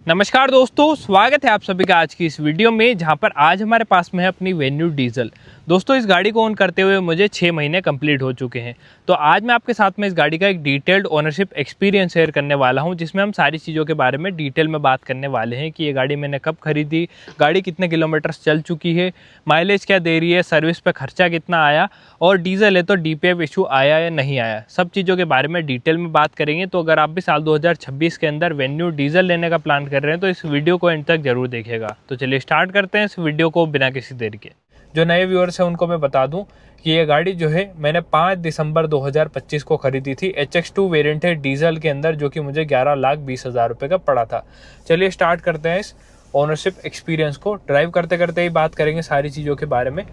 नमस्कार दोस्तों, स्वागत है आप सभी का आज की इस वीडियो में, जहां पर आज हमारे पास में है अपनी वेन्यू डीजल। दोस्तों, इस गाड़ी को ओन करते हुए मुझे 6 महीने कंप्लीट हो चुके हैं। तो आज मैं आपके साथ में इस गाड़ी का एक डिटेल्ड ओनरशिप एक्सपीरियंस शेयर करने वाला हूं, जिसमें हम सारी चीज़ों के बारे में डिटेल में बात करने वाले हैं कि ये गाड़ी मैंने कब खरीदी, गाड़ी कितने किलोमीटर्स चल चुकी है, माइलेज क्या दे रही है, सर्विस पर खर्चा कितना आया और डीजल है तो DPF इशू आया या नहीं आया, सब चीज़ों के बारे में डिटेल में बात करेंगे। तो अगर आप भी साल 2026 के अंदर वेन्यू डीजल लेने का प्लान कर रहे हैं तो इस वीडियो को एंड तक जरूर देखिएगा। तो चलिए स्टार्ट करते हैं इस वीडियो को बिना किसी देरी के। जो नए व्यूअर्स हैं उनको मैं बता दूं कि ये गाड़ी जो है मैंने 5 दिसंबर 2025 को खरीदी थी। HX2 वेरिएंट है डीजल के अंदर, जो कि मुझे 11,20,000 रुपये का पड़ा था। चलिए स्टार्ट करते हैं इस ओनरशिप एक्सपीरियंस को। ड्राइव करते करते ही बात करेंगे सारी चीज़ों के बारे में।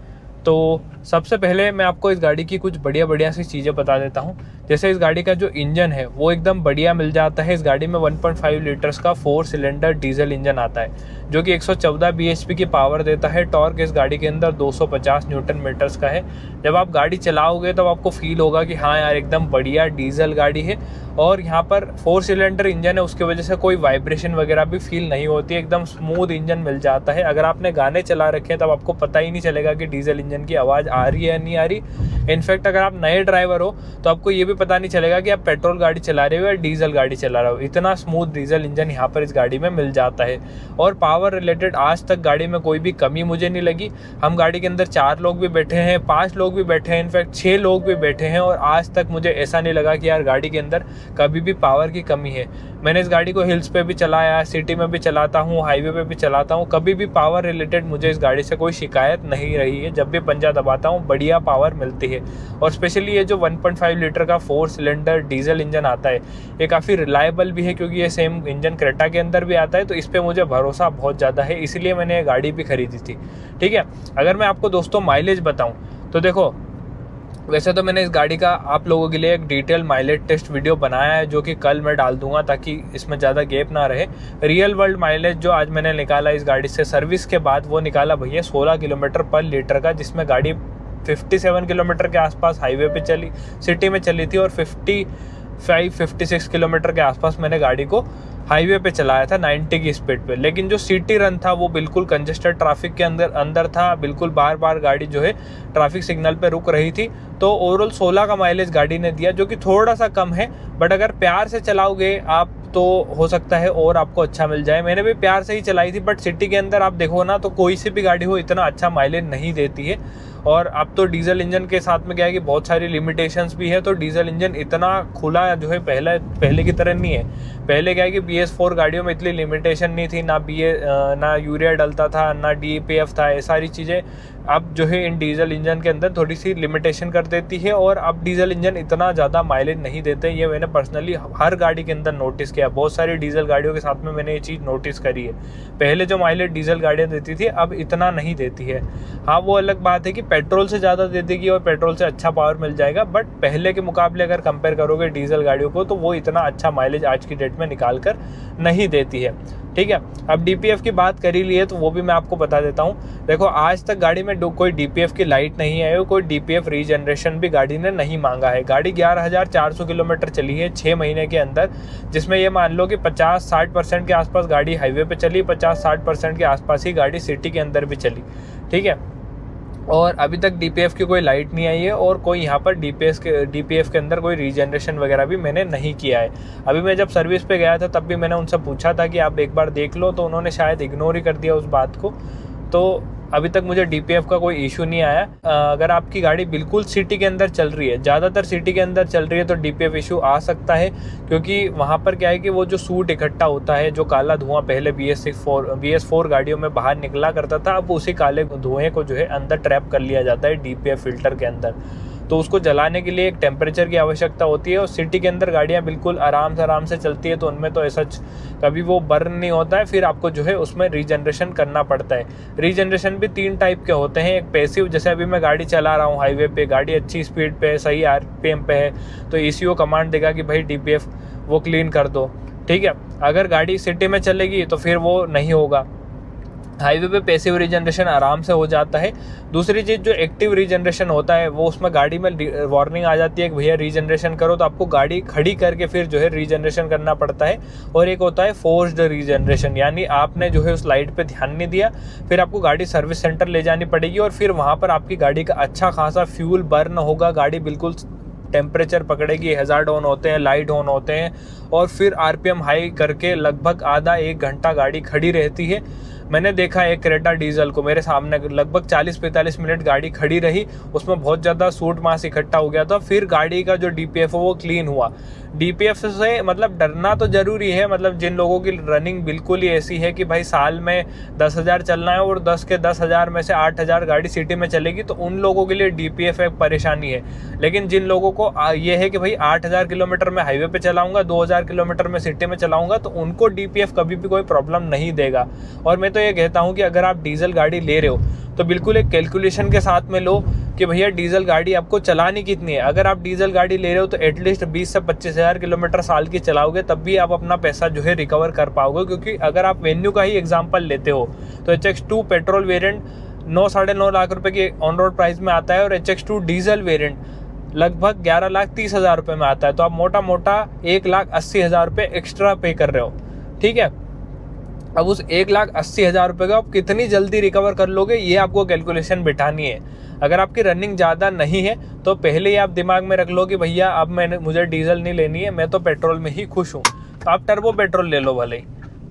तो सबसे पहले मैं आपको इस गाड़ी की कुछ बढ़िया सी चीज़ें बता देता हूँ। जैसे इस गाड़ी का जो इंजन है वो एकदम बढ़िया मिल जाता है। इस गाड़ी में 1.5 लीटर्स का 4 सिलेंडर डीजल इंजन आता है, जो कि 114 bhp की पावर देता है। टॉर्क इस गाड़ी के अंदर 250 न्यूटन मीटर्स का है। जब आप गाड़ी चलाओगे तब आपको फील होगा कि हाँ यार, एकदम बढ़िया डीजल गाड़ी है। और यहाँ पर 4 सिलेंडर इंजन है, उसकी वजह से कोई वाइब्रेशन वगैरह भी फील नहीं होती है। एकदम स्मूथ इंजन मिल जाता है। अगर आपने गाने चला रखे हैं तब आपको पता ही नहीं चलेगा कि डीजल इंजन की आवाज़ आ रही है या नहीं आ रही। इनफैक्ट अगर आप नए ड्राइवर हो तो आपको ये भी पता नहीं चलेगा कि आप पेट्रोल गाड़ी चला रहे हो या डीजल गाड़ी चला रहे हो। इतना स्मूथ डीजल इंजन यहाँ पर इस गाड़ी में मिल जाता है। और पावर रिलेटेड आज तक गाड़ी में कोई भी कमी मुझे नहीं लगी। हम गाड़ी के अंदर 4 लोग भी बैठे हैं, 5 लोग भी बैठे हैं, इनफैक्ट 6 लोग भी बैठे हैं, और आज तक मुझे ऐसा नहीं लगा कि यार गाड़ी के अंदर कभी भी पावर की कमी है। मैंने इस गाड़ी को हिल्स पे भी चलाया, सिटी में भी चलाता हूँ, हाईवे पे भी चलाता हूँ, कभी भी पावर रिलेटेड मुझे इस गाड़ी से कोई शिकायत नहीं रही है। जब भी पंजा दबाता हूँ बढ़िया पावर मिलती है। और स्पेशली ये जो 1.5 लीटर का 4 सिलेंडर डीजल इंजन आता है, ये काफ़ी रिलायबल भी है, क्योंकि ये सेम इंजन क्रेटा के अंदर भी आता है। तो इस पर मुझे भरोसा बहुत ज़्यादा है, इसलिए मैंने ये गाड़ी भी खरीदी थी। ठीक है, अगर मैं आपको दोस्तों माइलेज बताऊँ तो देखो, वैसे तो मैंने इस गाड़ी का आप लोगों के लिए एक डिटेल माइलेज टेस्ट वीडियो बनाया है, जो कि कल मैं डाल दूंगा ताकि इसमें ज़्यादा गैप ना रहे। रियल वर्ल्ड माइलेज जो आज मैंने निकाला इस गाड़ी से सर्विस के बाद, वो निकाला भैया 16 किलोमीटर पर लीटर का, जिसमें गाड़ी 57 किलोमीटर के आसपास हाईवे पे चली, सिटी में चली थी, और 55-56 किलोमीटर के आसपास मैंने गाड़ी को हाईवे पे चलाया था 90 की स्पीड पे। लेकिन जो सिटी रन था वो बिल्कुल कंजेस्टेड ट्रैफिक के अंदर था, बिल्कुल बार बार गाड़ी जो है ट्रैफिक सिग्नल पे रुक रही थी। तो ओवरऑल 16 का माइलेज गाड़ी ने दिया, जो कि थोड़ा सा कम है, बट अगर प्यार से चलाओगे आप तो हो सकता है और आपको अच्छा मिल जाए। मैंने भी प्यार से ही चलाई थी, बट सिटी के अंदर आप देखो ना तो कोई सी भी गाड़ी हो इतना अच्छा माइलेज नहीं देती है। और अब तो डीजल इंजन के साथ में क्या है कि बहुत सारी लिमिटेशंस भी है। तो डीजल इंजन इतना खुला जो है पहले की तरह नहीं है। पहले क्या है कि BS4 गाड़ियों में इतनी लिमिटेशन नहीं थी, ना यूरिया डलता था, ना DPF था, ये सारी चीज़ें अब जो है इन डीजल इंजन के अंदर थोड़ी सी लिमिटेशन कर देती है। और अब डीजल इंजन इतना ज़्यादा माइलेज नहीं देते, ये मैंने पर्सनली हर गाड़ी के अंदर नोटिस किया। बहुत सारी डीजल गाड़ियों के साथ में मैंने ये चीज़ नोटिस करी है। पहले जो माइलेज डीजल गाड़ियाँ देती थी अब इतना नहीं देती है। हाँ, वो अलग बात है कि पेट्रोल से ज़्यादा दे देगी और पेट्रोल से अच्छा पावर मिल जाएगा, बट पहले के मुकाबले अगर कंपेयर करोगे डीजल गाड़ियों को तो वो इतना अच्छा माइलेज आज की डेट में निकाल कर नहीं देती है। ठीक है, अब DPF की बात कर ही ली है तो वो भी मैं आपको बता देता हूँ। देखो, आज तक गाड़ी में कोई DPF की लाइट नहीं आई, कोई DPF रीजनरेशन भी गाड़ी ने नहीं मांगा है। गाड़ी 11,400 किलोमीटर चली है 6 महीने के अंदर, जिसमें ये मान लो कि 50-60% के आसपास गाड़ी हाईवे पे चली, 50-60% के आसपास ही गाड़ी सिटी के अंदर भी चली। ठीक है, और अभी तक DPF की कोई लाइट नहीं आई है, और कोई यहाँ पर DPF के अंदर कोई रीजनरेशन वगैरह भी मैंने नहीं किया है। अभी मैं जब सर्विस पे गया था तब भी मैंने उनसे पूछा था कि आप एक बार देख लो, तो उन्होंने शायद इग्नोर ही कर दिया उस बात को। तो अभी तक मुझे DPF का कोई इशू नहीं आया। अगर आपकी गाड़ी बिल्कुल सिटी के अंदर चल रही है, ज़्यादातर सिटी के अंदर चल रही है, तो DPF इशू आ सकता है, क्योंकि वहाँ पर क्या है कि वो जो सूट इकट्ठा होता है, जो काला धुआं पहले BS4 गाड़ियों में बाहर निकला करता था, अब उसी काले धुएँ को जो है अंदर ट्रैप कर लिया जाता है DPF फिल्टर के अंदर। तो उसको जलाने के लिए एक टेम्परेचर की आवश्यकता होती है। और सिटी के अंदर गाड़ियाँ बिल्कुल आराम से चलती है, तो उनमें तो ऐसा कभी वो बर्न नहीं होता है। फिर आपको जो है उसमें रीजनरेशन करना पड़ता है। रीजनरेशन भी 3 टाइप के होते हैं। एक पैसिव, जैसे अभी मैं गाड़ी चला रहा हूँ हाईवे पे, गाड़ी अच्छी स्पीड पे है, सही RPM पे है, तो ECO कमांड देगा कि भाई DPF वो क्लीन कर दो। ठीक है, अगर गाड़ी सिटी में चलेगी तो फिर वो नहीं होगा। हाईवे पे पैसिव रीजनरेशन आराम से हो जाता है। दूसरी चीज़ जो एक्टिव रीजनरेशन होता है वो उसमें गाड़ी में वार्निंग आ जाती है कि भैया रीजनरेशन करो, तो आपको गाड़ी खड़ी करके फिर जो है रीजनरेशन करना पड़ता है। और एक होता है फोर्स्ड रीजनरेशन, यानी आपने जो है उस लाइट पे ध्यान नहीं दिया, फिर आपको गाड़ी सर्विस सेंटर ले जानी पड़ेगी और फिर वहाँ पर आपकी गाड़ी का अच्छा खासा फ्यूल बर्न होगा, गाड़ी बिल्कुल टेम्परेचर पकड़ेगी, हैजार्ड ऑन होते हैं, लाइट ऑन होते हैं, और फिर आरपीएम हाई करके लगभग आधा 1 घंटा गाड़ी खड़ी रहती है। मैंने देखा एक क्रेटा डीजल को मेरे सामने लगभग 40-45 मिनट गाड़ी खड़ी रही, उसमें बहुत ज़्यादा सूट मास इकट्ठा हो गया था। फिर गाड़ी का जो डीपीएफ है वो क्लीन हुआ। डीपीएफ से मतलब डरना तो ज़रूरी है, मतलब जिन लोगों की रनिंग बिल्कुल ही ऐसी है कि भाई साल में 10,000 चलना है और 10 के 10,000 में से 8,000 गाड़ी सिटी में चलेगी, तो उन लोगों के लिए डीपीएफ एक परेशानी है। लेकिन जिन लोगों को ये है कि भाई 8,000 किलोमीटर में हाईवे पे चलाऊंगा, 2,000 किलोमीटर में सिटी में चलाऊंगा, तो उनको डीपीएफ कभी भी कोई प्रॉब्लम नहीं देगा। और मैं तो ये कहता हूँ कि अगर आप डीजल गाड़ी ले रहे हो तो बिल्कुल एक कैलकुलेशन के साथ में लो कि भैया डीजल गाड़ी आपको चलानी कितनी है। अगर आप डीजल गाड़ी ले रहे हो तो एटलीस्ट 20 से 25,000 किलोमीटर साल की चलाओगे, तब भी आप अपना पैसा जो है रिकवर कर पाओगे। क्योंकि अगर आप वेन्यू का ही एग्जाम्पल लेते हो तो HX2 पेट्रोल वेरिएंट 9-9.5 लाख रुपए की ऑन रोड प्राइस में आता है और HX2 डीजल वेरिएंट लगभग 11,30,000 रुपये में आता है। तो आप मोटा मोटा 1,80,000 रुपये एक्स्ट्रा पे कर रहे हो, ठीक है। अब उस 1,80,000 रुपये का आप कितनी जल्दी रिकवर कर लोगे, ये आपको कैलकुलेशन बिठानी है। अगर आपकी रनिंग ज़्यादा नहीं है तो पहले ही आप दिमाग में रख लो कि भैया अब मुझे डीजल नहीं लेनी है, मैं तो पेट्रोल में ही खुश हूँ, तो आप टर्बो पेट्रोल ले लो भले ही।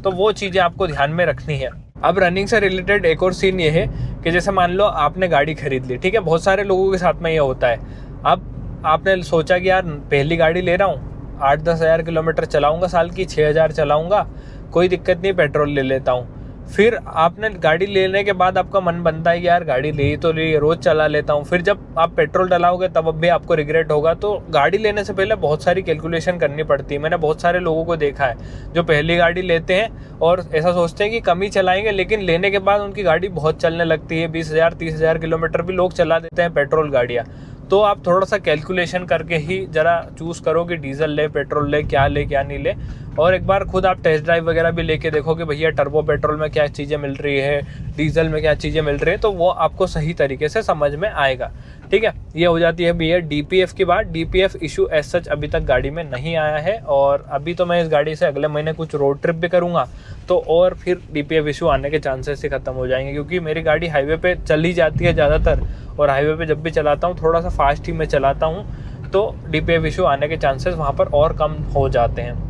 तो वो चीज़ें आपको ध्यान में रखनी है। अब रनिंग से रिलेटेड एक और सीन ये है कि जैसे मान लो आपने गाड़ी खरीद ली, ठीक है, बहुत सारे लोगों के साथ में ये होता है। अब आपने सोचा कि यार पहली गाड़ी ले रहा हूँ, 8-10 हज़ार किलोमीटर चलाऊँगा साल की, 6,000 चलाऊँगा, कोई दिक्कत नहीं, पेट्रोल ले लेता हूँ। फिर आपने गाड़ी लेने के बाद आपका मन बनता है कि यार गाड़ी ले तो ली, रोज़ चला लेता हूँ। फिर जब आप पेट्रोल डलाओगे तब अब भी आपको रिग्रेट होगा। तो गाड़ी लेने से पहले बहुत सारी कैलकुलेशन करनी पड़ती है। मैंने बहुत सारे लोगों को देखा है जो पहली गाड़ी लेते हैं और ऐसा सोचते हैं कि कम ही चलाएंगे, लेकिन लेने के बाद उनकी गाड़ी बहुत चलने लगती है, 20,000 30,000 किलोमीटर भी लोग चला देते हैं पेट्रोल गाड़ियाँ। तो आप थोड़ा सा कैलकुलेशन करके ही ज़रा चूज़ करो कि डीजल ले, पेट्रोल ले, क्या नहीं ले। और एक बार खुद आप टेस्ट ड्राइव वगैरह भी लेके देखो कि भैया टर्बो पेट्रोल में क्या चीज़ें मिल रही है, डीजल में क्या चीज़ें मिल रही है, तो वो आपको सही तरीके से समझ में आएगा, ठीक है। ये हो जाती है भैया डीपीएफ की बात। डीपीएफ इशू एज सच अभी तक गाड़ी में नहीं आया है, और अभी तो मैं इस गाड़ी से अगले महीने कुछ रोड ट्रिप भी करूँगा, तो और फिर डीपीएफ इशू आने के चांसेस ही ख़त्म हो जाएंगे। क्योंकि मेरी गाड़ी हाईवे पे चली जाती है ज़्यादातर, और हाईवे पे जब भी चलाता हूँ थोड़ा सा फास्ट ही मैं चलाता हूँ, तो डीपीएफ इशू आने के चांसेस वहाँ पर और कम हो जाते हैं,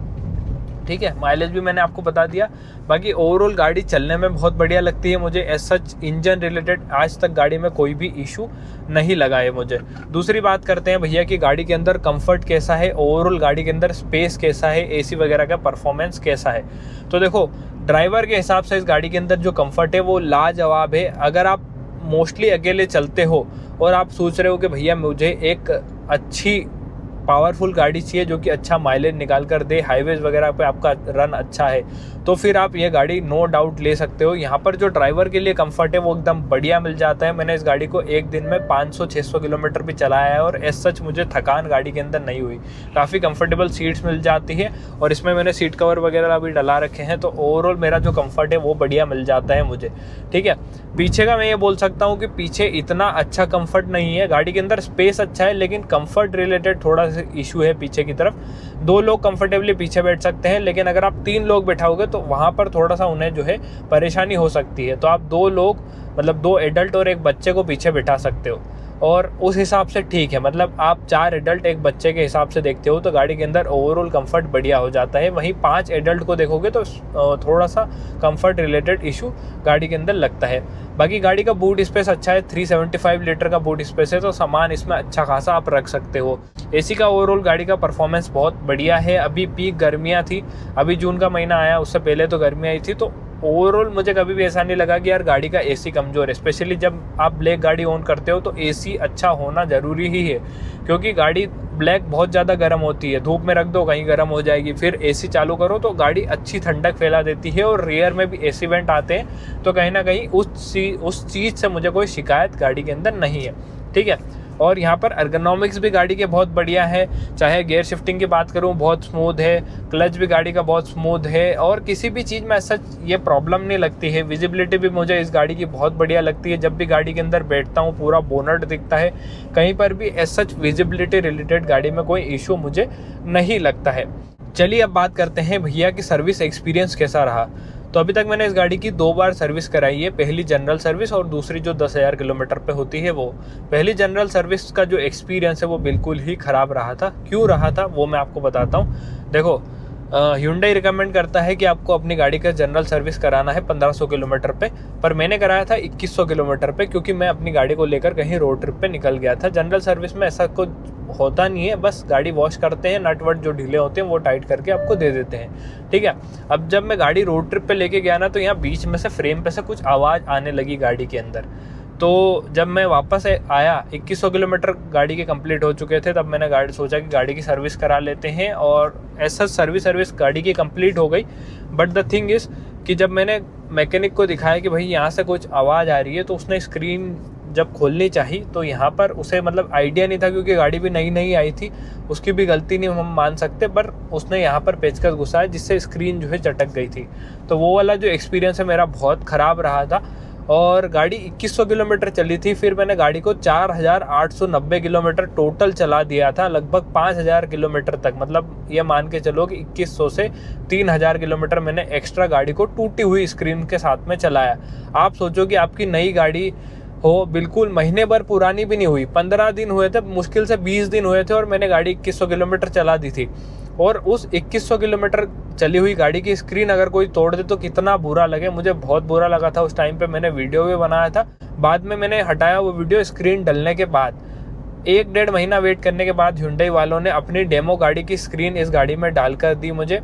ठीक है। माइलेज भी मैंने आपको बता दिया। बाकी ओवरऑल गाड़ी चलने में बहुत बढ़िया लगती है मुझे। एज सच इंजन रिलेटेड आज तक गाड़ी में कोई भी इशू नहीं लगा है मुझे। दूसरी बात करते हैं भैया कि गाड़ी के अंदर कंफर्ट कैसा है, ओवरऑल गाड़ी के अंदर स्पेस कैसा है, एसी वगैरह का परफॉर्मेंस कैसा है। तो देखो, ड्राइवर के हिसाब से इस गाड़ी के अंदर जो कंफर्ट है वो लाजवाब है। अगर आप मोस्टली अकेले चलते हो और आप सोच रहे हो कि भैया मुझे एक अच्छी पावरफुल गाड़ी चाहिए जो कि अच्छा माइलेज निकाल कर दे, हाईवेज वगैरह पे आपका रन अच्छा है, तो फिर आप ये गाड़ी नो डाउट ले सकते हो। यहाँ पर जो ड्राइवर के लिए कंफर्ट है वो एकदम बढ़िया मिल जाता है। मैंने इस गाड़ी को एक दिन में 500-600 किलोमीटर भी चलाया है और एज सच मुझे थकान गाड़ी के अंदर नहीं हुई। काफ़ी कंफर्टेबल सीट्स मिल जाती है और इसमें मैंने सीट कवर वगैरह भी डला रखे हैं, तो ओवरऑल मेरा जो कंफर्ट है वो बढ़िया मिल जाता है मुझे, ठीक है। पीछे का मैं ये बोल सकता हूँ कि पीछे इतना अच्छा कंफर्ट नहीं है। गाड़ी के अंदर स्पेस अच्छा है, लेकिन कंफर्ट रिलेटेड थोड़ा सा इशू है पीछे की तरफ। 2 लोग कंफर्टेबली पीछे बैठ सकते हैं, लेकिन अगर आप 3 लोग बैठाओगे तो वहाँ पर थोड़ा सा उन्हें जो है परेशानी हो सकती है। तो आप 2 लोग मतलब 2 एडल्ट और एक बच्चे को पीछे बैठा सकते हो, और उस हिसाब से ठीक है। मतलब आप 4 एडल्ट एक बच्चे के हिसाब से देखते हो तो गाड़ी के अंदर ओवरऑल कंफर्ट बढ़िया हो जाता है। वहीं 5 एडल्ट को देखोगे तो थोड़ा सा कंफर्ट रिलेटेड इशू गाड़ी के अंदर लगता है। बाकी गाड़ी का बूट स्पेस अच्छा है, 375 लीटर का बूट स्पेस है, तो सामान इसमें अच्छा खासा आप रख सकते हो। एसी का ओवरऑल गाड़ी का परफॉर्मेंस बहुत बढ़िया है। अभी पीक गर्मियाँ थी, अभी जून का महीना आया, उससे पहले तो गर्मियाँ ही थी, तो ओवरऑल मुझे कभी भी ऐसा नहीं लगा कि यार गाड़ी का एसी कमज़ोर है। स्पेशली जब आप ब्लैक गाड़ी ऑन करते हो तो एसी अच्छा होना ज़रूरी ही है, क्योंकि गाड़ी ब्लैक बहुत ज़्यादा गर्म होती है। धूप में रख दो कहीं गर्म हो जाएगी, फिर एसी चालू करो तो गाड़ी अच्छी ठंडक फैला देती है, और रियर में भी एसी वेंट आते हैं, तो कहीं ना कहीं उस चीज़ से मुझे कोई शिकायत गाड़ी के अंदर नहीं है, ठीक है। और यहाँ पर अर्गोनॉमिक्स भी गाड़ी के बहुत बढ़िया है। चाहे गियर शिफ्टिंग की बात करूँ बहुत स्मूथ है, क्लच भी गाड़ी का बहुत स्मूथ है और किसी भी चीज़ में ऐसा ये प्रॉब्लम नहीं लगती है। विजिबिलिटी भी मुझे इस गाड़ी की बहुत बढ़िया लगती है। जब भी गाड़ी के अंदर बैठता हूँ पूरा बोनट दिखता है, कहीं पर भी ऐसा विजिबिलिटी रिलेटेड गाड़ी में कोई इशू मुझे नहीं लगता है। चलिए अब बात करते हैं भैया कि सर्विस एक्सपीरियंस कैसा रहा। तो अभी तक मैंने इस गाड़ी की 2 बार सर्विस कराई है, पहली जनरल सर्विस और दूसरी जो 10,000 किलोमीटर पे होती है वो। पहली जनरल सर्विस का जो एक्सपीरियंस है वो बिल्कुल ही ख़राब रहा था। क्यों रहा था वो मैं आपको बताता हूँ। देखो, Hyundai रिकमेंड करता है कि आपको अपनी गाड़ी का जनरल सर्विस कराना है 1500 किलोमीटर पे, पर मैंने कराया था 2100 किलोमीटर पे, क्योंकि मैं अपनी गाड़ी को लेकर कहीं रोड ट्रिप पे निकल गया था। जनरल सर्विस में ऐसा कुछ होता नहीं है, बस गाड़ी वॉश करते हैं, नट वट जो ढीले होते हैं वो टाइट करके आपको दे देते हैं, ठीक है। अब जब मैं गाड़ी रोड ट्रिप पे लेके गया ना, तो यहाँ बीच में से फ्रेम पे से कुछ आवाज़ आने लगी गाड़ी के अंदर। तो जब मैं वापस आया, 2100 किलोमीटर गाड़ी के कंप्लीट हो चुके थे, तब मैंने सोचा कि गाड़ी की सर्विस करा लेते हैं और ऐसा सर्विस गाड़ी की कंप्लीट हो गई। बट द थिंग इज़ कि जब मैंने मैकेनिक को दिखाया कि भाई यहाँ से कुछ आवाज़ आ रही है, तो उसने स्क्रीन जब खोलनी चाहिए तो यहाँ पर उसे मतलब आइडिया नहीं था, क्योंकि गाड़ी भी नई आई थी, उसकी भी गलती नहीं हम मान सकते, पर उसने यहाँ पर पेचकस घुसाया जिससे स्क्रीन जो है चटक गई थी। तो वो वाला जो एक्सपीरियंस है मेरा बहुत ख़राब रहा था। और गाड़ी 2100 किलोमीटर चली थी, फिर मैंने गाड़ी को 4890 किलोमीटर टोटल चला दिया था, लगभग 5000 किलोमीटर तक। मतलब ये मान के चलो कि 2100 से 3000 किलोमीटर मैंने एक्स्ट्रा गाड़ी को टूटी हुई स्क्रीन के साथ में चलाया। आप सोचो कि आपकी नई गाड़ी हो, बिल्कुल महीने भर पुरानी भी नहीं हुई, 15 दिन हुए थे, मुश्किल से 20 दिन हुए थे, और मैंने गाड़ी 2100 किलोमीटर चला दी थी। और उस 2100 किलोमीटर चली हुई गाड़ी की स्क्रीन अगर कोई तोड़ दे तो कितना बुरा लगे। मुझे बहुत बुरा लगा था उस टाइम पे। मैंने वीडियो भी बनाया था, बाद में मैंने हटाया वो वीडियो स्क्रीन डलने के बाद। 1-1.5 महीना वेट करने के बाद Hyundai वालों ने अपनी डेमो गाड़ी की स्क्रीन इस गाड़ी में डाल कर दी मुझे,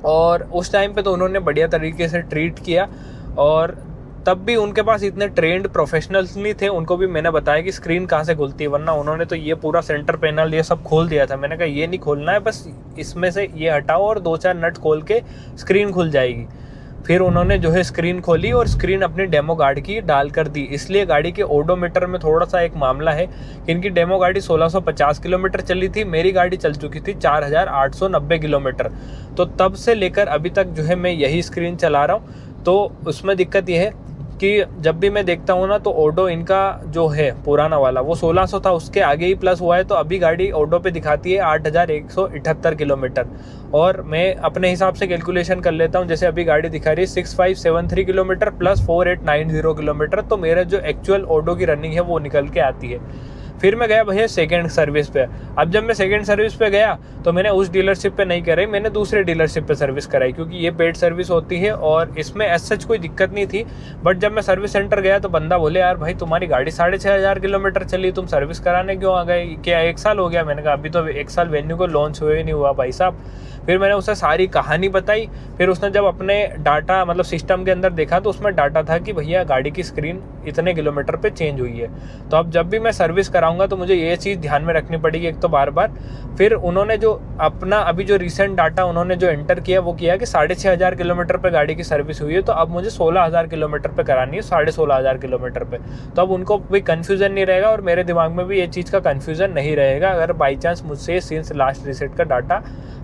और उस टाइम पे तो उन्होंने बढ़िया तरीके से ट्रीट किया। और तब भी उनके पास इतने ट्रेंड प्रोफेशनल्स नहीं थे, उनको भी मैंने बताया कि स्क्रीन कहाँ से खुलती है, वरना उन्होंने तो ये पूरा सेंटर पैनल ये सब खोल दिया था। मैंने कहा ये नहीं खोलना है, बस इसमें से ये हटाओ और 2-4 नट खोल के स्क्रीन खुल जाएगी। फिर उन्होंने जो है स्क्रीन खोली और स्क्रीन अपनी डेमो गाड़ी की डाल कर दी। इसलिए गाड़ी के ओडोमीटर में थोड़ा सा एक मामला है कि इनकी डेमो गाड़ी 1650 किलोमीटर चली थी, मेरी गाड़ी चल चुकी थी 4890 किलोमीटर। तो तब से लेकर अभी तक जो है मैं यही स्क्रीन चला रहा हूँ। तो उसमें दिक्कत यह है कि जब भी मैं देखता हूँ ना, तो ओडो इनका जो है पुराना वाला वो 1600 था, उसके आगे ही प्लस हुआ है। तो अभी गाड़ी ओडो पे दिखाती है 8178 किलोमीटर, और मैं अपने हिसाब से कैलकुलेशन कर लेता हूँ। जैसे अभी गाड़ी दिखा रही है 6573 किलोमीटर प्लस 4890 किलोमीटर, तो मेरा जो एक्चुअल ओडो की रनिंग है वो निकल के आती है। फिर मैं गया भैया सेकंड सर्विस पे। अब जब मैं सेकंड सर्विस पे गया तो मैंने उस डीलरशिप पे नहीं कराई, मैंने दूसरे डीलरशिप पे सर्विस कराई, क्योंकि ये पेड सर्विस होती है और इसमें एज सच कोई दिक्कत नहीं थी। बट जब मैं सर्विस सेंटर गया तो बंदा बोले, यार भाई तुम्हारी गाड़ी 6500 किलोमीटर चली, तुम सर्विस कराने क्यों आ गए, क्या 1 साल हो गया? मैंने कहा अभी तो 1 साल वेन्यू को लॉन्च हुए नहीं हुआ भाई साहब। फिर मैंने उसे सारी कहानी बताई। फिर उसने जब अपने डाटा मतलब सिस्टम के अंदर देखा तो उसमें डाटा था कि भैया गाड़ी की स्क्रीन इतने किलोमीटर पे चेंज हुई है। तो अब जब भी मैं सर्विस कराऊंगा तो मुझे ये चीज़ ध्यान में रखनी पड़ेगी एक तो बार। फिर उन्होंने जो अपना अभी जो रिसेंट डाटा उन्होंने जो एंटर किया वो किया कि 6500 किलोमीटर पे गाड़ी की सर्विस हुई है, तो अब मुझे 16000 किलोमीटर पे करानी है, 16500 किलोमीटर पे। तो अब उनको कोई कन्फ्यूज़न नहीं रहेगा और मेरे दिमाग में भी ये चीज़ का कन्फ्यूज़न नहीं रहेगा अगर बाई चांस मुझसे सिंस लास्ट रीसेट का डाटा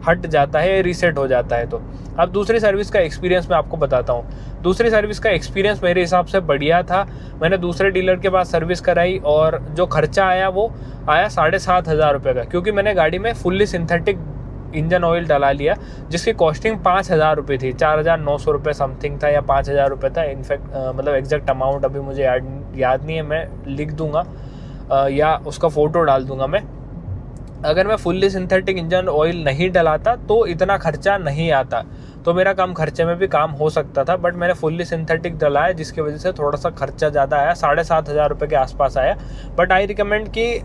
हट जाता है, रीसेट हो जाता है। तो अब दूसरी सर्विस का एक्सपीरियंस मैं आपको बताता हूँ। दूसरी सर्विस का एक्सपीरियंस मेरे हिसाब से बढ़िया था। मैंने दूसरे डीलर के पास सर्विस कराई और जो खर्चा आया वो आया 7500 रुपये का, क्योंकि मैंने गाड़ी में फुल्ली सिंथेटिक इंजन ऑयल डला लिया जिसकी कॉस्टिंग 5000 रुपये थी, 4900 रुपये समथिंग था या 5000 रुपये था। इनफैक्ट मतलब एग्जैक्ट अमाउंट अभी मुझे याद नहीं है, मैं लिख दूंगा या उसका फ़ोटो डाल दूंगा मैं। अगर मैं फुल्ली सिंथेटिक इंजन ऑयल नहीं डलाता तो इतना खर्चा नहीं आता, तो मेरा कम खर्चे में भी काम हो सकता था। बट मैंने फुल्ली सिंथेटिक डलाया जिसकी वजह से थोड़ा सा खर्चा ज़्यादा आया, 7500 रुपये के आसपास आया। बट आई रिकमेंड कि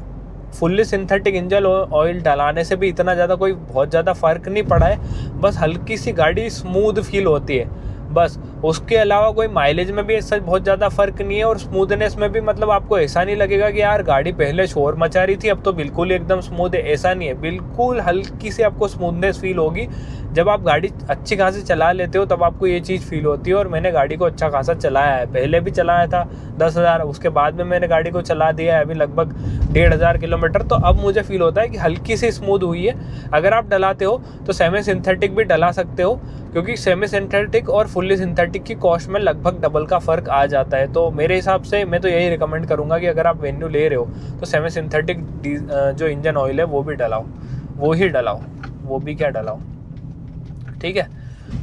फुल्ली सिंथेटिक इंजन ऑयल डलाने से भी इतना ज़्यादा कोई बहुत ज़्यादा फ़र्क नहीं पड़ा है, बस हल्की सी गाड़ी स्मूथ फील होती है बस। उसके अलावा कोई माइलेज में भी ऐसा बहुत ज़्यादा फ़र्क नहीं है और स्मूथनेस में भी मतलब आपको ऐसा नहीं लगेगा कि यार गाड़ी पहले शोर मचा रही थी अब तो बिल्कुल ही एकदम स्मूथ है, ऐसा नहीं है। बिल्कुल हल्की सी आपको स्मूथनेस फील होगी जब आप गाड़ी अच्छी खासी चला लेते हो तब आपको ये चीज़ फील होती है। और मैंने गाड़ी को अच्छा खासा चलाया है, पहले भी चलाया था 10,000, उसके बाद में मैंने गाड़ी को चला दिया है अभी लगभग 1,500 किलोमीटर। तो अब मुझे फील होता है कि हल्की सी स्मूथ हुई है। अगर आप डलाते हो तो सेमी सिंथेटिक भी डला सकते हो, क्योंकि सेमी सिंथेटिक और फुल्ली सिंथेटिक की कॉस्ट में लगभग डबल का फ़र्क आ जाता है। तो मेरे हिसाब से मैं तो यही रिकमेंड करूँगा कि अगर आप वेन्यू ले रहे हो तो सेमी सिंथेटिक जो इंजन ऑयल है वो भी डलाओ, वो ही डलाओ, वो भी क्या डलाओ, ठीक है।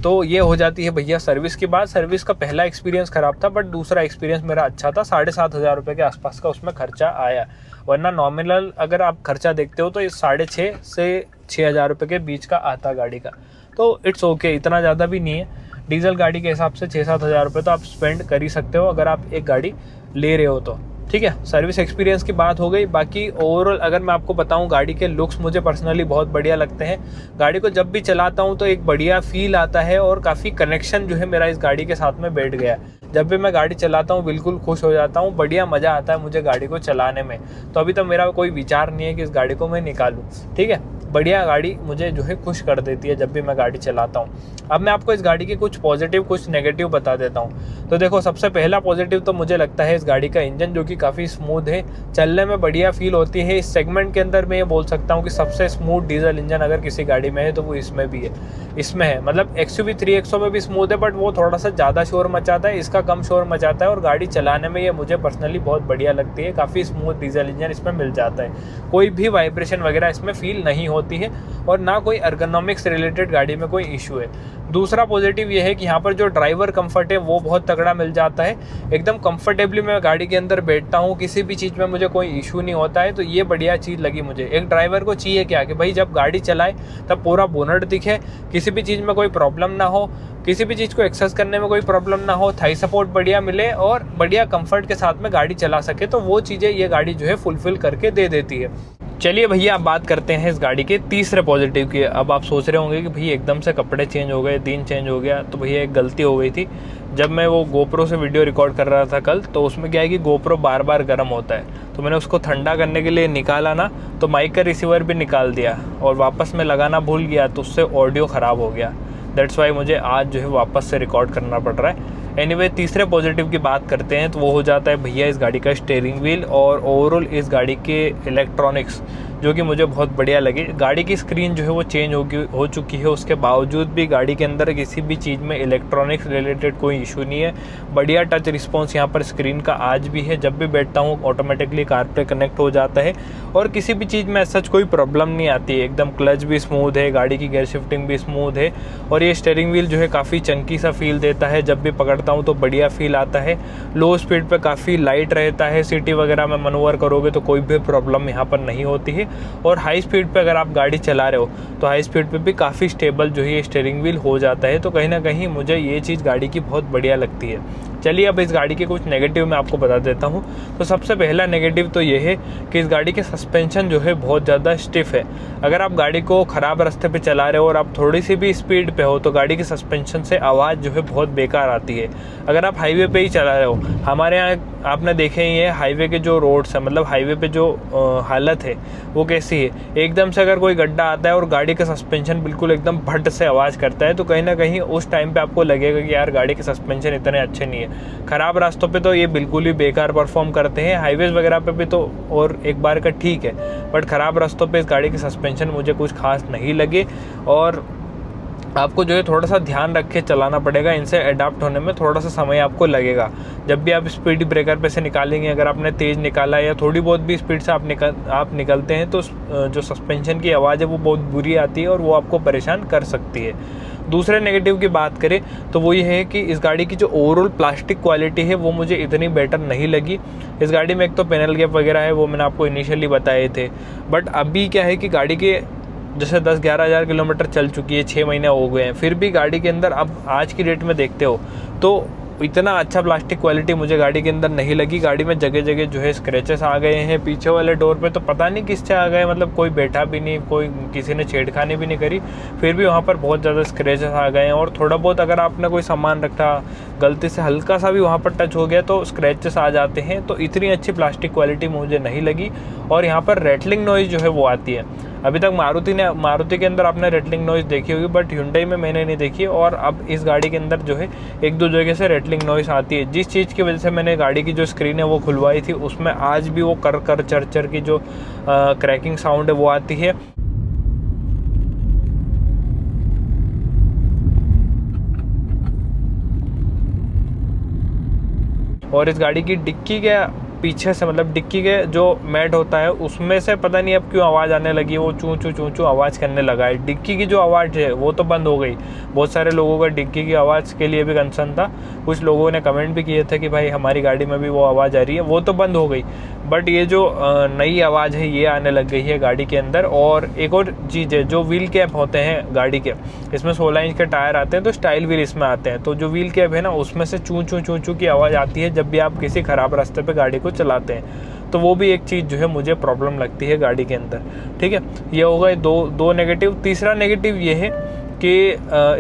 तो ये हो जाती है भैया सर्विस की बात। सर्विस का पहला एक्सपीरियंस ख़राब था, बट दूसरा एक्सपीरियंस मेरा अच्छा था। 7,500 रुपये के आसपास का उसमें खर्चा आया, वरना नॉमिनल अगर आप खर्चा देखते हो तो ये 6,500 से 6,000 रुपये के बीच का आता गाड़ी का। तो इट्स ओके, इतना ज़्यादा भी नहीं है। डीजल गाड़ी के हिसाब से 6-7 हज़ार रुपये तो आप स्पेंड कर ही सकते हो अगर आप एक गाड़ी ले रहे हो तो, ठीक है। सर्विस एक्सपीरियंस की बात हो गई। बाकी ओवरऑल अगर मैं आपको बताऊं, गाड़ी के लुक्स मुझे पर्सनली बहुत बढ़िया लगते हैं। गाड़ी को जब भी चलाता हूं तो एक बढ़िया फील आता है और काफ़ी कनेक्शन जो है मेरा इस गाड़ी के साथ में बैठ गया है। जब भी मैं गाड़ी चलाता हूं बिल्कुल खुश हो जाता हूं, बढ़िया मज़ा आता है मुझे गाड़ी को चलाने में। तो अभी तो मेरा कोई विचार नहीं है कि इस गाड़ी को मैं निकालूँ, ठीक है। बढ़िया गाड़ी मुझे जो है खुश कर देती है जब भी मैं गाड़ी चलाता हूँ। अब मैं आपको इस गाड़ी के कुछ पॉजिटिव कुछ नेगेटिव बता देता हूँ। तो देखो, सबसे पहला पॉजिटिव तो मुझे लगता है इस गाड़ी का इंजन, जो कि काफ़ी स्मूथ है, चलने में बढ़िया फील होती है। इस सेगमेंट के अंदर मैं ये बोल सकता हूँ कि सबसे स्मूथ डीजल इंजन अगर किसी गाड़ी में है तो वो इसमें भी है, इसमें है। मतलब XUV 3XO में भी स्मूथ है, बट वो थोड़ा सा ज़्यादा शोर मचाता है, इसका कम शोर मचाता है। और गाड़ी चलाने में ये मुझे पर्सनली बहुत बढ़िया लगती है। काफ़ी स्मूथ डीजल इंजन इसमें मिल जाता है, कोई भी वाइब्रेशन वगैरह इसमें फील नहीं होती है, और ना कोई अर्गोनॉमिक्स रिलेटेड गाड़ी में कोई इशू है। दूसरा पॉजिटिव ये है कि यहाँ पर जो ड्राइवर कंफर्ट है वो बहुत तगड़ा मिल जाता है। एकदम कंफर्टेबली मैं गाड़ी के अंदर बैठता हूँ, किसी भी चीज़ में मुझे कोई इशू नहीं होता है। तो ये बढ़िया चीज़ लगी मुझे। एक ड्राइवर को चाहिए क्या कि भाई जब गाड़ी चलाए तब पूरा बोनट दिखे, किसी भी चीज़ में कोई प्रॉब्लम ना हो, किसी भी चीज़ को एक्सेस करने में कोई प्रॉब्लम ना हो, थाई सपोर्ट बढ़िया मिले और बढ़िया कंफर्ट के साथ में गाड़ी चला सके। तो वो चीज़ें ये गाड़ी जो है फुलफिल करके दे देती है। चलिए भैया, आप बात करते हैं इस गाड़ी के तीसरे पॉजिटिव की। अब आप सोच रहे होंगे कि भैया एकदम से कपड़े चेंज हो गए, दिन चेंज हो गया। तो भैया एक गलती हो गई थी। जब मैं वो GoPro से वीडियो रिकॉर्ड कर रहा था कल, तो उसमें क्या है कि GoPro बार बार गर्म होता है। तो मैंने उसको ठंडा करने के लिए निकाला ना, तो माइक का रिसीवर भी निकाल दिया और वापस में लगाना भूल गया, तो उससे ऑडियो ख़राब हो गया। दैट्स वाई मुझे आज जो है वापस से रिकॉर्ड करना पड़ रहा है। एनीवे, तीसरे पॉजिटिव की बात करते हैं तो वो हो जाता है भैया इस गाड़ी का स्टीयरिंग व्हील और ओवरऑल इस गाड़ी के इलेक्ट्रॉनिक्स, जो कि मुझे बहुत बढ़िया लगे। गाड़ी की स्क्रीन जो है वो चेंज हो चुकी है, उसके बावजूद भी गाड़ी के अंदर किसी भी चीज़ में इलेक्ट्रॉनिक्स रिलेटेड कोई इशू नहीं है। बढ़िया टच रिस्पॉन्स यहाँ पर स्क्रीन का आज भी है। जब भी बैठता हूँ ऑटोमेटिकली कारप्ले कनेक्ट हो जाता है और किसी भी चीज़ में सच कोई प्रॉब्लम नहीं आती है। एकदम क्लच भी स्मूथ है, गाड़ी की गियर शिफ्टिंग भी स्मूथ है और ये स्टीयरिंग व्हील जो है काफ़ी चंकी सा फील देता है। जब भी पकड़ता हूँ तो बढ़िया फील आता है। लो स्पीड पे काफ़ी लाइट रहता है, सिटी वगैरह में मनूवर करोगे तो कोई भी प्रॉब्लम यहाँ पर नहीं होती है। और हाई स्पीड पे अगर आप गाड़ी चला रहे हो तो हाई स्पीड पे भी काफ़ी स्टेबल जो है ये स्टीयरिंग व्हील हो जाता है। तो कहीं ना कहीं मुझे ये चीज़ गाड़ी की बहुत बढ़िया लगती है। चलिए अब इस गाड़ी के कुछ नेगेटिव मैं आपको बता देता हूँ। तो सबसे पहला नेगेटिव तो ये है कि इस गाड़ी के सस्पेंशन जो है बहुत ज़्यादा स्टिफ है। अगर आप गाड़ी को ख़राब रास्ते पे चला रहे हो और आप थोड़ी सी भी स्पीड पे हो तो गाड़ी के सस्पेंशन से आवाज़ जो है बहुत बेकार आती है। अगर आप हाईवे पे ही चला रहे हो, हमारे यहाँ आपने देखे ही है हाईवे के जो रोड्स हैं, मतलब हाईवे पे जो हालत है वो कैसी है। एकदम से अगर कोई गड्ढा आता है और गाड़ी का सस्पेंशन बिल्कुल एकदम भट से आवाज़ करता है, तो कहीं ना कहीं उस टाइम पे आपको लगेगा कि यार गाड़ी के सस्पेंशन इतने अच्छे नहीं है। ख़राब रास्तों पे तो ये बिल्कुल ही बेकार परफॉर्म करते हैं, हाईवेज़ वगैरह पे भी तो और एक बार का ठीक है, बट ख़राब रास्तों पे इस गाड़ी के सस्पेंशन मुझे कुछ खास नहीं लगे। और आपको जो है थोड़ा सा ध्यान रख के चलाना पड़ेगा, इनसे अडाप्ट होने में थोड़ा सा समय आपको लगेगा। जब भी आप स्पीड ब्रेकर पे से निकालेंगे, अगर आपने तेज़ निकाला या थोड़ी बहुत भी स्पीड से आप निकलते हैं तो जो सस्पेंशन की आवाज़ है वो बहुत बुरी आती है और वो आपको परेशान कर सकती है। दूसरे नेगेटिव की बात करें तो वो ये है कि इस गाड़ी की जो ओवरऑल प्लास्टिक क्वालिटी है वो मुझे इतनी बेटर नहीं लगी। इस गाड़ी में एक तो पैनल गैप वगैरह है, वो मैंने आपको इनिशियली बताए थे, बट अभी क्या है कि गाड़ी के जैसे 10-11 हज़ार किलोमीटर चल चुकी है, 6 महीने हो गए हैं, फिर भी गाड़ी के अंदर अब आज की डेट में देखते हो तो इतना अच्छा प्लास्टिक क्वालिटी मुझे गाड़ी के अंदर नहीं लगी। गाड़ी में जगह जगह जो है स्क्रैचेस आ गए हैं। पीछे वाले डोर पे तो पता नहीं किससे आ गए, मतलब कोई बैठा भी नहीं, कोई किसी ने छेड़खानी भी नहीं करी, फिर भी वहाँ पर बहुत ज़्यादा स्क्रैचेस आ गए हैं। और थोड़ा बहुत अगर आपने कोई सामान रखा, गलती से हल्का सा भी वहाँ पर टच हो गया तो स्क्रैचेस आ जाते हैं। तो इतनी अच्छी प्लास्टिक क्वालिटी मुझे नहीं लगी और यहाँ पर रैटलिंग नॉइज़ जो है वो आती है। अभी तक मारुति के अंदर आपने रेटलिंग नॉइज़ देखी होगी, बट Hyundai में मैंने नहीं देखी। और अब इस गाड़ी के अंदर जो है एक दो जगह से रेटलिंग नॉइज़ आती है, जिस चीज़ की वजह से मैंने गाड़ी की जो स्क्रीन है वो खुलवाई थी, उसमें आज भी वो कर कर चर चर की जो क्रैकिंग साउंड है वो आती है। और इस गाड़ी की डिक्की के पीछे से, मतलब डिक्की के जो मैट होता है उसमें से पता नहीं अब क्यों आवाज़ आने लगी, वो चूँ चूँ आवाज़ करने लगा है। डिक्की की जो आवाज़ है वो तो बंद हो गई। बहुत सारे लोगों का डिक्की की आवाज़ के लिए भी कंसर्न था, कुछ लोगों ने कमेंट भी किए थे कि भाई हमारी गाड़ी में भी वो आवाज़ आ रही है, वो तो बंद हो गई। बट ये जो नई आवाज़ है ये आने लग गई है गाड़ी के अंदर। और एक और चीज़ है, जो व्हील कैप होते हैं गाड़ी के, इसमें 16 इंच के टायर आते हैं, तो स्टाइल व्हील इसमें आते हैं, तो जो व्हील कैप है ना उसमें से चूँ चूँ की आवाज़ आती है जब भी आप किसी ख़राब रास्ते पे गाड़ी को चलाते हैं। तो वो भी एक चीज़ जो है मुझे प्रॉब्लम लगती है गाड़ी के अंदर। ठीक है, ये हो गए दो नेगेटिव। तीसरा नेगेटिव ये है कि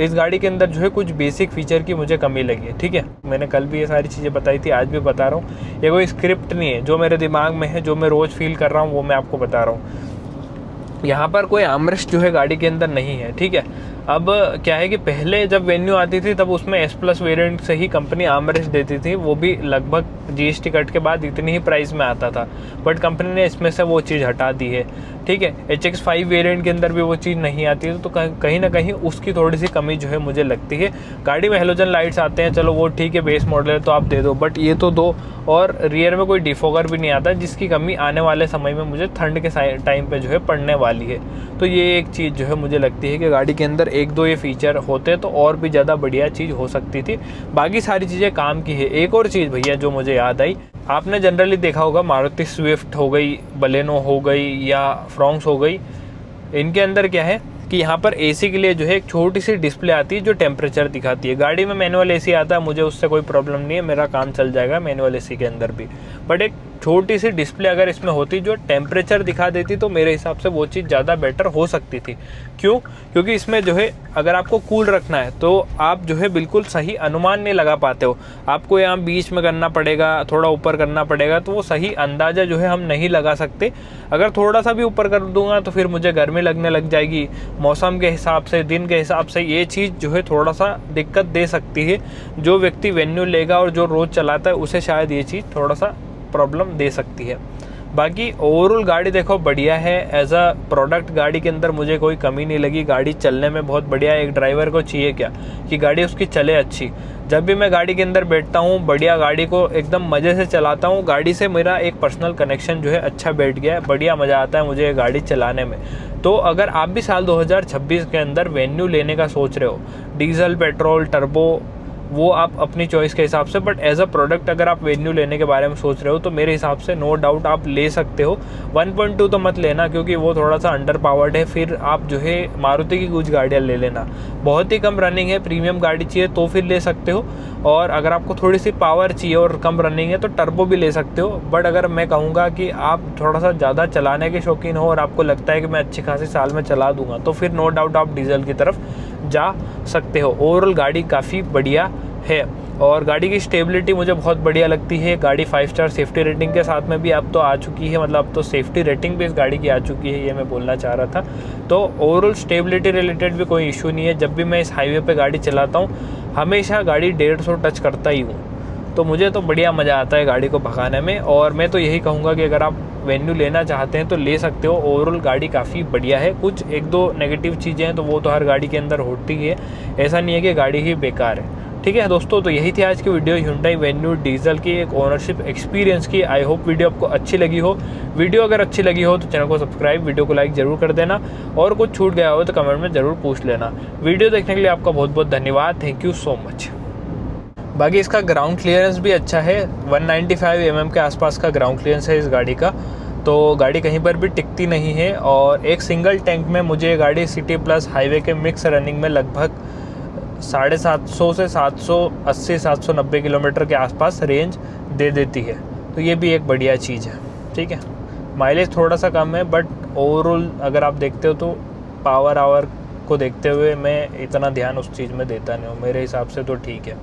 इस गाड़ी के अंदर जो है कुछ बेसिक फीचर की मुझे कमी लगी है। ठीक है, मैंने कल भी ये सारी चीज़ें बताई थी, आज भी बता रहा हूँ। ये कोई स्क्रिप्ट नहीं है, जो मेरे दिमाग में है, जो मैं रोज़ फील कर रहा हूँ वो मैं आपको बता रहा हूँ। यहाँ पर कोई आर्मरेस्ट जो है गाड़ी के अंदर नहीं है। ठीक है, अब क्या है कि पहले जब वेन्यू आती थी तब उसमें S+ वेरिएंट से ही कंपनी आर्मरेस्ट देती थी, वो भी लगभग GST कट के बाद इतनी ही प्राइस में आता था, बट कंपनी ने इसमें से वो चीज़ हटा दी है। ठीक है, HX5 वेरिएंट के अंदर भी वो चीज़ नहीं आती है, तो कहीं ना कहीं उसकी थोड़ी सी कमी जो है मुझे लगती है। गाड़ी में हेलोजन लाइट्स आते हैं, चलो वो ठीक है, बेस मॉडल है तो आप दे दो, बट ये तो दो। और रियर में कोई डिफोगर भी नहीं आता, जिसकी कमी आने वाले समय में मुझे ठंड के टाइम पे जो है पड़ने वाली है। तो ये एक चीज़ जो है मुझे लगती है कि गाड़ी के अंदर एक दो ये फीचर होते तो और भी ज़्यादा बढ़िया चीज़ हो सकती थी। बाकी सारी चीज़ें काम की है। एक और चीज़ भैया जो मुझे याद आई, आपने जनरली देखा होगा मारुति स्विफ्ट हो गई, बलेनो हो गई या फ्रॉन्क्स हो गई, इनके अंदर क्या है कि यहाँ पर AC के लिए जो है एक छोटी सी डिस्प्ले आती है जो टेम्परेचर दिखाती है। गाड़ी में मैनुअल AC आता है, मुझे उससे कोई प्रॉब्लम नहीं है, मेरा काम चल जाएगा मैनुअल AC के अंदर भी। बट एक छोटी सी डिस्प्ले अगर इसमें होती जो टेम्परेचर दिखा देती तो मेरे हिसाब से वो चीज़ ज़्यादा बेटर हो सकती थी। क्यों? क्योंकि इसमें जो है अगर आपको कूल रखना है तो आप जो है बिल्कुल सही अनुमान नहीं लगा पाते हो, आपको यहाँ बीच में करना पड़ेगा, थोड़ा ऊपर करना पड़ेगा, तो वो सही अंदाज़ा जो है हम नहीं लगा सकते। अगर थोड़ा सा भी ऊपर कर दूंगा तो फिर मुझे गर्मी लगने लग जाएगी, मौसम के हिसाब से, दिन के हिसाब से ये चीज़ जो है थोड़ा सा दिक्कत दे सकती है। जो व्यक्ति वेन्यू लेगा और जो रोज़ चलाता है उसे शायद ये चीज़ थोड़ा सा प्रॉब्लम दे सकती है। बाकी ओवरऑल गाड़ी देखो बढ़िया है, एज अ प्रोडक्ट गाड़ी के अंदर मुझे कोई कमी नहीं लगी। गाड़ी चलने में बहुत बढ़िया है। एक ड्राइवर को चाहिए क्या कि गाड़ी उसकी चले अच्छी। जब भी मैं गाड़ी के अंदर बैठता हूँ बढ़िया, गाड़ी को एकदम मज़े से चलाता हूँ। गाड़ी से मेरा एक पर्सनल कनेक्शन जो है अच्छा बैठ गया है, बढ़िया मज़ा आता है मुझे ये गाड़ी चलाने में। तो अगर आप भी साल 2026 के अंदर वेन्यू लेने का सोच रहे हो, डीजल, पेट्रोल, टर्बो, वो आप अपनी चॉइस के हिसाब से, बट एज अ प्रोडक्ट अगर आप वेन्यू लेने के बारे में सोच रहे हो तो मेरे हिसाब से नो डाउट आप ले सकते हो। 1.2 तो मत लेना क्योंकि वो थोड़ा सा अंडर पावर्ड है। फिर आप जो है मारुति की कुछ गाड़ियाँ ले लेना, बहुत ही कम रनिंग है, प्रीमियम गाड़ी चाहिए तो फिर ले सकते हो। और अगर आपको थोड़ी सी पावर चाहिए और कम रनिंग है तो टर्बो भी ले सकते हो। बट अगर मैं कहूँगा कि आप थोड़ा सा ज़्यादा चलाने के शौकीन हो और आपको लगता है कि मैं अच्छी खासी साल में चला दूंगा तो फिर नो डाउट आप डीजल की तरफ जा सकते हो। ओवरऑल गाड़ी काफ़ी बढ़िया है और गाड़ी की स्टेबिलिटी मुझे बहुत बढ़िया लगती है। गाड़ी 5 स्टार सेफ्टी रेटिंग के साथ में भी अब तो आ चुकी है, मतलब अब तो सेफ्टी रेटिंग भी इस गाड़ी की आ चुकी है, ये मैं बोलना चाह रहा था। तो ओवरऑल स्टेबिलिटी रिलेटेड भी कोई इशू नहीं है। जब भी मैं इस हाईवे पे गाड़ी चलाता हूँ हमेशा गाड़ी 150 टच करता ही हूँ, तो मुझे तो बढ़िया मज़ा आता है गाड़ी को भगाने में। और मैं तो यही कहूँगा कि अगर आप वेन्यू लेना चाहते हैं तो ले सकते हो। ओवरऑल गाड़ी काफ़ी बढ़िया है। कुछ एक दो नेगेटिव चीज़ें हैं तो वो तो हर गाड़ी के अंदर होती ही है, ऐसा नहीं है कि गाड़ी ही बेकार है। ठीक है दोस्तों, तो यही थी आज की वीडियो Hyundai वेन्यू डीजल की एक ओनरशिप एक्सपीरियंस की। आई होप वीडियो आपको अच्छी लगी हो। वीडियो अगर अच्छी लगी हो तो चैनल को सब्सक्राइब, वीडियो को लाइक जरूर कर देना और कुछ छूट गया हो तो कमेंट में ज़रूर पूछ लेना। वीडियो देखने के लिए आपका बहुत बहुत धन्यवाद। Thank you so much. बाकी इसका ग्राउंड क्लियरेंस भी अच्छा है, 195 mm के आसपास का ग्राउंड क्लियरेंस है इस गाड़ी का, तो गाड़ी कहीं पर भी टिकती नहीं है। और एक सिंगल टैंक में मुझे गाड़ी सिटी प्लस हाईवे के मिक्स रनिंग में लगभग 750 से 780 790 किलोमीटर के आसपास रेंज दे देती है, तो ये भी एक बढ़िया चीज़ है। ठीक है, माइलेज थोड़ा सा कम है बट ओवरऑल अगर आप देखते हो तो पावर आवर को देखते हुए मैं इतना ध्यान उस चीज़ में देता नहीं हूँ, मेरे हिसाब से तो ठीक है।